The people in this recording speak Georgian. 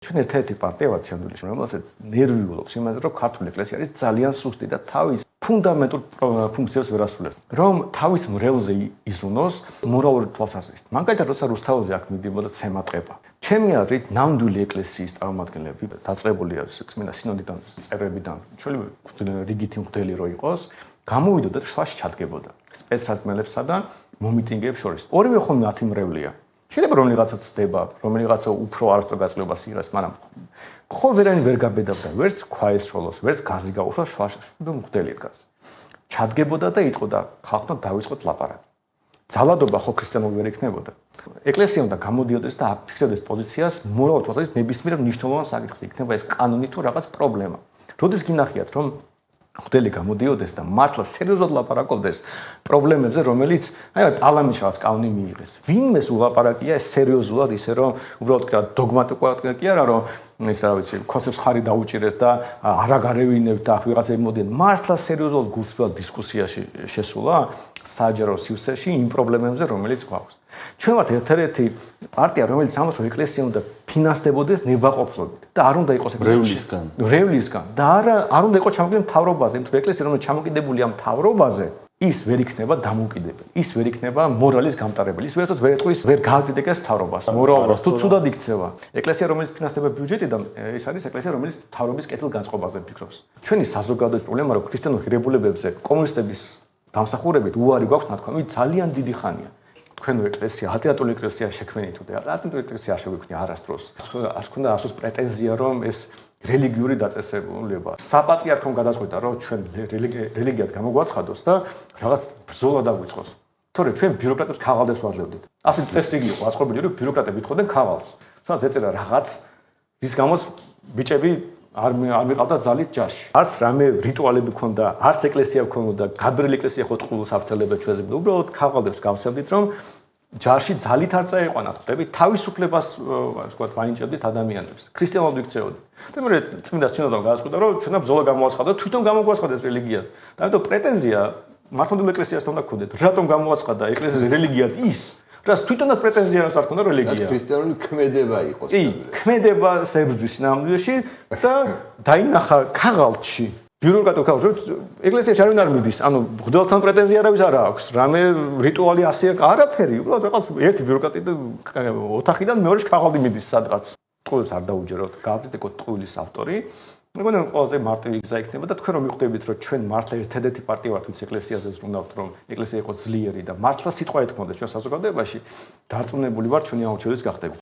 ჩვენ ერთ-ერთი პარტია ვართ სიამდვილეში, რომელსაც ნერვიულობს იმაზე, რომ ქართული ეკლესია არის ძალიან სუსტი და თავის ფუნდამენტურ ფუნქციებს ვერ ასრულებს. რომ თავის მრევლზე იზრუნოს მორალური თვალსაზრისით. მაგალითად, როცა რუსთაველზე აქ მიდიოდა ცემატყება. ჩემი აზრით, ნამდვილი ეკლესიის წარმომადგენლები დაწყებულია წმინდა სინოდიდან, წერებიდან, ჩვენი რიგითი მღვდელი რო იყოს, გამოვიდოდა და შუაში ჩადგებოდა. სპეცრაზმელებსა და მომიტინგეებს შორის. ორივე ხოლმე 10 მრევლია. შეიძლება რომელიღაცა ცდება, რომელიღაცა უფრო არასწორ გაწყვეტილებას იღებს, მაგრამ ხო ვერანი ვერ გაბედავდა, ვერც ქვაესროლოს, ვერც გაზი გაუშვა შუაში და მღვდელი დგას. ჩადგებოდა და იტყოდა, ხალხთან დავიწყოთ ლაპარაკი. ძალადობა ხო ქრისტიანული ვერ იქნებოდა. ეკლესია უნდა გამოდიოდეს და აფიქსებდეს პოზიციას მორალურ თვალსაზრისით ნებისმიერ მნიშვნელოვან საკითხზე. იქნება ეს კანონი თუ რაღაც პრობლემა. როდის გინახიათ, რომ მღვდელი გამოდიოდეს და მართლა სერიოზულად ლაპარაკობდეს პრობლემებზე, რომელიც აი პარლამენტშიც კანონი მიიღეს. ვინმეს ულაპარაკია ეს სერიოზულად ისე რომ უბრალოდ დოგმატიკულად კი არა რომ ეს რა ვიცი, კონცეფტს ხარი დაუჭირეთ და არა გარევინებთ და ვიღაცები მოდიან. მართლა სერიოზულად გულწრფელ დისკუსიაში შესულა საჯარო სივრცეში იმ პრობლემებზე, რომელიც გვაქვს. ჩვენ ვართ ერთ-ერთი პარტია, რომელიც ამბობს, რომ ეკლესია უნდა ფინანსდებოდეს ნებაყოფლობით და არ უნდა იყოს რევლისგან და არ უნდა იყოს ჩამოკიდებული მთავრობაზე, იმიტომ რომ ეკლესია რომელიც ჩამოკიდებულია მთავრობაზე, ის ვერ იქნება დამოუკიდებელი, ის ვერ იქნება მორალის გამტარებელი, ის ვერცად ვერ ეტყვის, ვერ გააგრძელებს მთავრობას. მორალურად თუ ცუდად იქცევა. ეკლესია რომელიც ფინანსდება ბიუჯეტიდან, ეს არის ეკლესია რომელიც მთავრობის კეთილგანწყობაზე ფიქრობს. ჩვენი საზოგადოების პრობლემა რომ ქრისტიანულ ღირებულებებზე კომუნისტების დამსახურებით უარი გვაქვს ნათქვამი ძალიან დიდი ხანია. თქვენო ეკლესია, ატეატული ეკლესია შექმნით თუ და ატეატული ეკლესია არ შეგვიქმნია არასდროს. არ ქონდა ასოს პრეტენზია რომ ეს რელიგიური დაწესებულება. საპატრიარქომ გადაწყვეტა რომ ჩვენ რელიგიად გამოგვაცხადოს და რაღაც ბრძოლა დაგვიწყოს. თორე ჩვენ ბიუროკრატებს ქაღალდებს ვარდებდით. ასე წესრიგი იყო აწყობილი რომ ბიუროკრატები ეთხოვდნენ ქაღალდს. სადაც ეწერა რაღაც რის გამოც ბიჭები არ მიყავდა ძალით ჯარში. არც რამე რიტუალები ქონდა, არც ეკლესია ქონოდა, გაბრიელი ეკლესია ხო ტყუილს აფრთხილებდა ჩვენზე. უბრალოდ ქაღალდებს გავსებდით რომ ჯარში ძალით არ წაეყვანათ, ხტები თავისუფლებას ვთქვათ ვაინჭებდით ადამიანებს. ქრისტიანულად ვიქცეოდით. და მე წმინდა სინოდმა გადაწყვეტა რომ ჩვენა ბრძოლა გამოაცხადა, თვითონ გამოგვაცხადეს რელიგიად. და ამიტომ პრეტენზია მართლმადიდებლურ ეკლესიასთან უნდა გქონდეთ. რატომ გამოაცხადა ეკლესიის რელიგიად ის? რას თვითონაც პრეტენზია არ ქონდა რელიგია. ქრისტიანული ქმედება იყო. კი, ქმედებას ებრძვის ნამდვილში და დაინახა ქაღალდში. ბიუროკრატიულ ქაღალდში ეკლესიაში არ უნდა მიდის. ანუ მღვდელთან პრეტენზია არავის არ აქვს. რამე რიტუალი ასე არაფერი, უბრალოდ რაღაც ერთი ბიუროკრატი და ოთახიდან მეორეში ქაღალდი მიდის სადღაც. ტყუილს არ დაუჯეროთ, გააკრიტიკოთ ტყუილის ავტორი. მეგონა ყველაზე მარტივი გზა იქნება და თქვენ რომ მიხვდებით რომ ჩვენ მართლა ერთ-ერთი პარტია ვართ, ვინც ეკლესიაზე ზრუნავთ, რომ ეკლესია იყოს ძლიერი და მართლა სიტყვა ეთქმოდეს ჩვენ საზოგადოებაში, დარწმუნებული ვარ ჩვენი აუჩევის გახდებით.